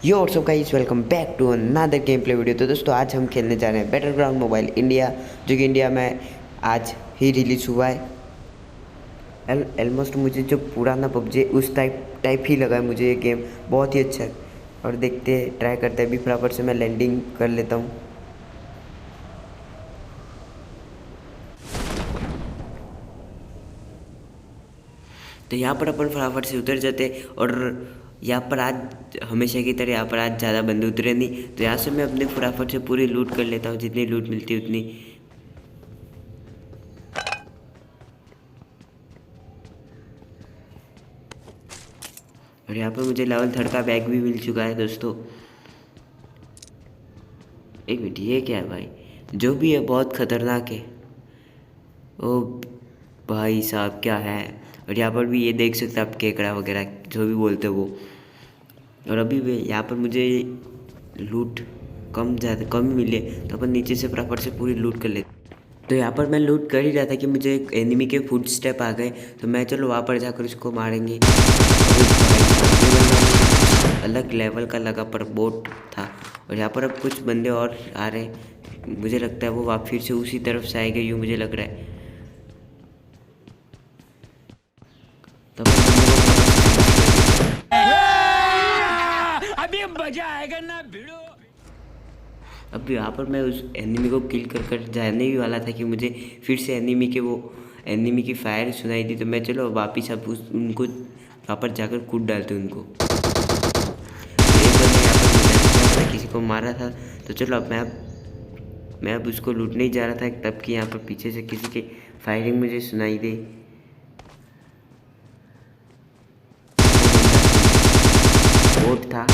Yo what's up guys, welcome back to another game play video. तो दोस्तों आज हम खेलने जा रहे हैं बैटलग्राउंड मोबाइल इंडिया, जो कि इंडिया में आज ही रिलीज़ हुआ है। ऑलमोस्ट मुझे जो पुराना पबजी उस टाइप ही लगा है मुझे ये गेम। बहुत ही अच्छा है और देखते ट्राई करते हैं। अभी फटाफट से मैं लैंडिंग कर लेता हूँ। तो यहाँ पर अपन फटाफट से उतर जाते और यहाँ पर आज हमेशा की तरह यहाँ पर आज ज़्यादा बंदे उतरे नहीं, तो यहाँ से मैं अपने फटाफट से पूरी लूट कर लेता हूँ, जितनी लूट मिलती है उतनी। और यहाँ पर मुझे लेवल 3 का बैग भी मिल चुका है दोस्तों। एक मिनट, ये क्या है भाई? जो भी है बहुत ख़तरनाक है। ओ भाई साहब, क्या है? और यहाँ पर भी ये देख सकते हैं आप, केकड़ा वगैरह जो भी बोलते हो वो। और अभी भी यहाँ पर मुझे लूट कम ही मिले, तो अपन नीचे से फटाफट से पूरी लूट कर लेते। तो यहाँ पर मैं लूट कर ही रहा था कि मुझे एक एनिमी के फुट स्टेप आ गए, तो मैं चलो वहाँ पर जाकर उसको मारेंगे। अलग लेवल का लगा पर बोट था। और यहाँ पर अब कुछ बंदे और आ रहे हैं, मुझे लगता है वो फिर से उसी तरफ से आएंगे, यूँ मुझे लग रहा है। तो अभी मजा आएगा ना भिड़ो। अब यहाँ पर मैं उस एनिमी को किल कर जाने ही वाला था कि मुझे फिर से एनिमी की फायर सुनाई दी। तो मैं चलो वापिस अब उनको वहाँ पर जाकर कूद डालते उनको। एक बंदा यहाँ पर मुझे किसी को मारा था, तो चलो अब मैं अब उसको लूटने ही जा रहा था, तब कि यहाँ पर पीछे से किसी की फायरिंग मुझे सुनाई दी। बोट था।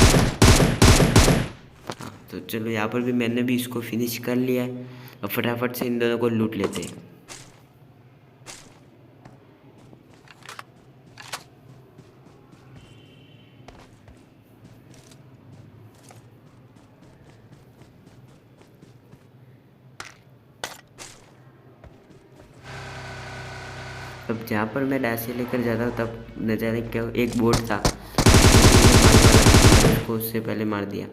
हाँ, तो चलो यहाँ पर भी मैंने भी इसको फिनिश कर लिया है। अब फटाफट से इन दोनों को लूट लेते हैं। अब जहाँ पर मैं डासे लेकर जाता हूँ तब न जाने क्या एक बोट था, उसको उससे पहले मार दिया।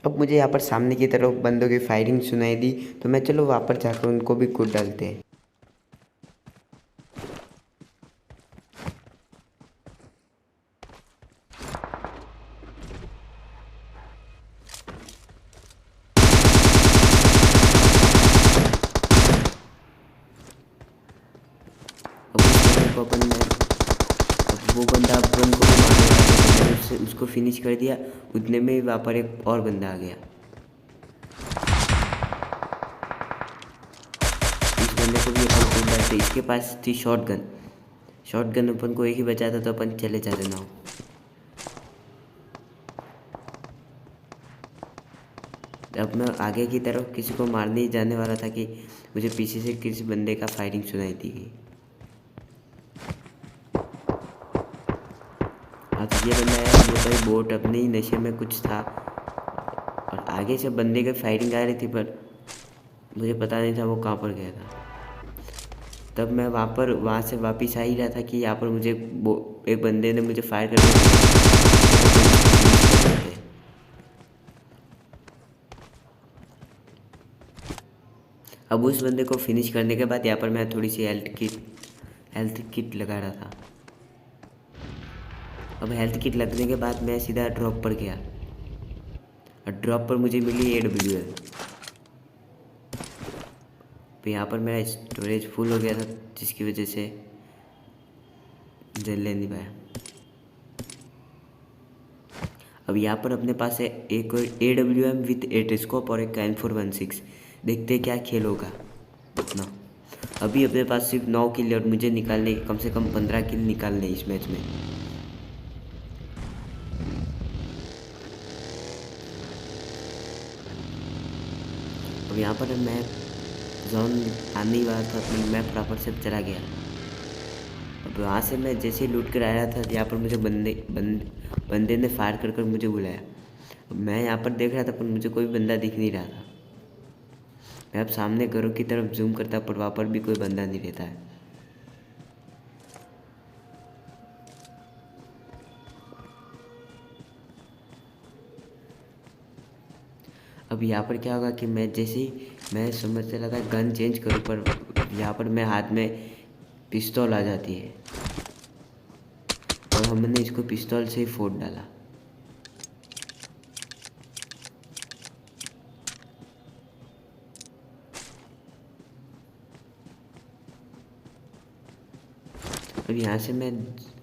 अब मुझे यहाँ पर सामने की तरफ बंदों की फायरिंग सुनाई दी, तो मैं चलो वहाँ पर जाकर उनको भी कूद डालते हैं। अब वो बंदा अपन को भी मारने वाला था, तो मैंने उसको फिनिश कर दिया। उतने में वहाँ पर एक और बंदा आ गया। इस बंदे को भी अपन कूद डालते। इसके पास थी शॉटगन अपन को एक ही बचा था, तो अपन चले जाते ना। अब मैं आगे की तरफ किसी को मारने ही जाने वाला था कि मुझे पीछे से किसी बंदे का फायरिंग सुनाई दी गई। अब ये बंदा है, ये भाई बोट अपने ही नशे में कुछ था, और आगे से बंदे की फायरिंग आ रही थी, पर मुझे पता नहीं था वो कहाँ पर गया था। तब मैं वहाँ से वापस आ ही रहा था कि यहाँ पर मुझे एक बंदे ने मुझे फायर कर दिया। अब उस बंदे को फिनिश करने के बाद यहाँ पर मैं थोड़ी सी हेल्थ किट लगा रहा था। अब हेल्थ किट लगने के बाद मैं सीधा ड्रॉप पर गया, और ड्रॉप पर मुझे मिली AWL। तो यहाँ पर मेरा स्टोरेज फुल हो गया था, जिसकी वजह से जल ले नहीं पाया। अब यहाँ पर अपने पास है एक AWM विथ 8 स्कोप और एक N416। देखते हैं क्या खेल होगा अपना। अभी अपने पास सिर्फ 9 किल, और मुझे निकालने कम से कम 15 किल निकालने इस मैच में। अब यहाँ पर मैं जोन आने ही वाला था, तो मैं फटाफट से चला गया। अब वहाँ से मैं जैसे ही लूट कर आया था, यहाँ पर मुझे बंदे ने फायर कर मुझे बुलाया। अब मैं यहाँ पर देख रहा था, पर मुझे कोई बंदा दिख नहीं रहा था। मैं अब सामने घरों की तरफ जूम करता, पर वहाँ पर भी कोई बंदा नहीं रहता है। अब यहाँ पर क्या होगा कि मैं जैसे ही मैं समझ रहा था गन चेंज करूँ, पर यहाँ पर मेरे हाथ में पिस्तौल आ जाती है और हमने इसको पिस्तौल से ही फोड़ डाला। अब यहाँ से मैं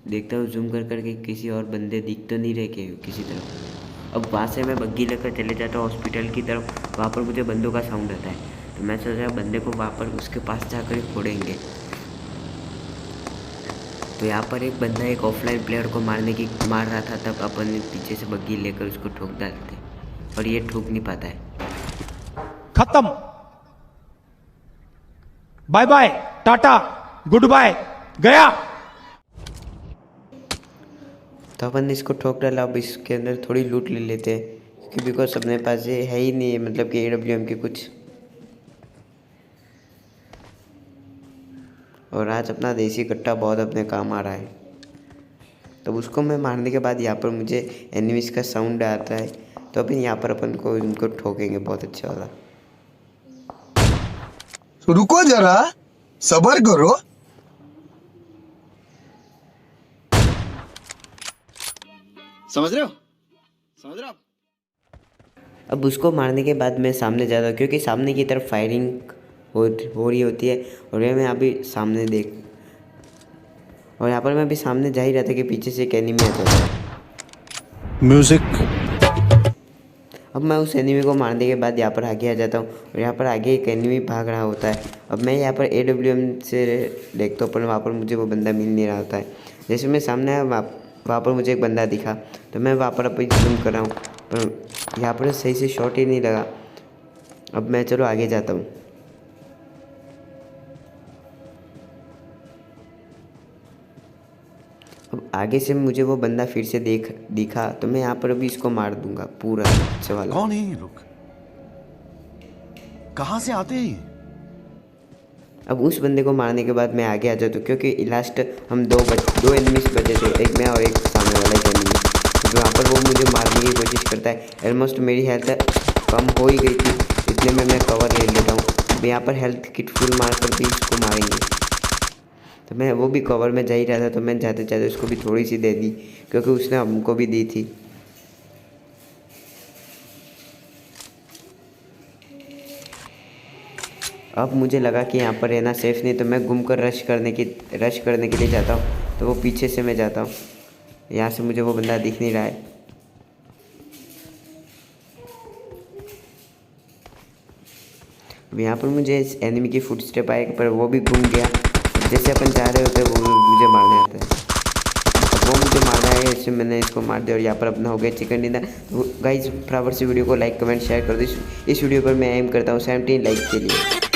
देखता हूँ जूम कर करके किसी और बंदे दिख तो नहीं रहे के किसी तरफ। अब वहाँ से मैं बग्गी लेकर चले जाता हूँ हॉस्पिटल की तरफ। वहाँ पर मुझे बंदों का साउंड आता है, तो मैं सोच रहा बंदे को वहाँ पर उसके पास जाकर ही फोड़ेंगे। तो यहाँ पर एक बंदा एक ऑफलाइन प्लेयर को मार रहा था, तब अपन पीछे से बग्गी लेकर उसको ठोक डालते, और ये ठोक नहीं पाता है। खत्म, bye bye, tata, goodbye, गया। तो अपन ने इसको ठोक डाला। अब इसके अंदर थोड़ी लूट ले लेते हैं, क्योंकि बिकॉज अपने पास ये है ही नहीं, मतलब कि AWM के कुछ। और आज अपना देसी कट्टा बहुत अपने काम आ रहा है। तो उसको मैं मारने के बाद यहाँ पर मुझे एनिमीज का साउंड आता है, तो अपन यहाँ पर अपन को इनको ठोकेंगे बहुत अच्छा वाला। रुको जरा, सबर करो। समझ रहे हो? समझ रहे हो? अब उसको मारने के बाद मैं सामने जाता हूँ, क्योंकि सामने की तरफ फायरिंग हो रही होती है, और ये मैं अभी सामने देख, और यहाँ पर मैं अभी सामने जा ही रहा था कि पीछे से एक एनिमी आता था। म्यूजिक। अब मैं उस एनिमी को मारने के बाद यहाँ पर आगे आ जाता हूँ, और यहाँ पर आगे एक एनिमी भाग रहा होता है। अब मैं यहाँ पर AWM से देखता हूँ, पर वहाँ पर मुझे वो बंदा मिल नहीं रहा होता है। जैसे मैं सामने आया, वहाँ पर मुझे एक बंदा दिखा, तो मैं वहाँ पर अभी जूम कर रहा हूँ, पर यहाँ पर सही से शॉट ही नहीं लगा। अब मैं चलो आगे जाता हूँ। अब आगे से मुझे वो बंदा फिर से दिखा, तो मैं यहाँ पर अभी इसको मार दूंगा पूरा अच्छा वाला। कौन है ये लोग? कहाँ से आते हैं ये? अब उस बंदे को मारने के बाद मैं आगे आ जाता हूँ, क्योंकि लास्ट हम दो एनिमीज बचे थे, एक मैं और एक सामने वाला एक एनिमी। तो वहाँ पर वो मुझे मारने की कोशिश करता है। ऑलमोस्ट मेरी हेल्थ कम हो ही गई थी, इतने में मैं कवर ले लेता हूँ। अब यहाँ पर हेल्थ किट फुल मार कर भी इसको मारेंगे। तो मैं वो भी कवर में जा ही रहा था, तो मैं जाते जाते उसको भी थोड़ी सी दे दी, क्योंकि उसने हमको भी दी थी। अब मुझे लगा कि यहाँ पर रहना सेफ नहीं, तो मैं घूम कर रश करने के लिए जाता हूँ। तो वो पीछे से मैं जाता हूँ, यहाँ से मुझे वो बंदा दिख नहीं रहा है। अब यहाँ पर मुझे इस एनिमी की फुटस्टेप आए, पर वो भी घूम गया। जैसे अपन जा रहे होते वो मुझे मारने आता है। अब वो मुझे मारना है, इससे मैंने इसको मार दिया, और यहाँ पर अपना हो गया चिकन डिनर। तो गाइस फटाफट से वीडियो को लाइक कमेंट शेयर कर दो। इस वीडियो पर मैं एम करता हूँ 17 लाइक के लिए।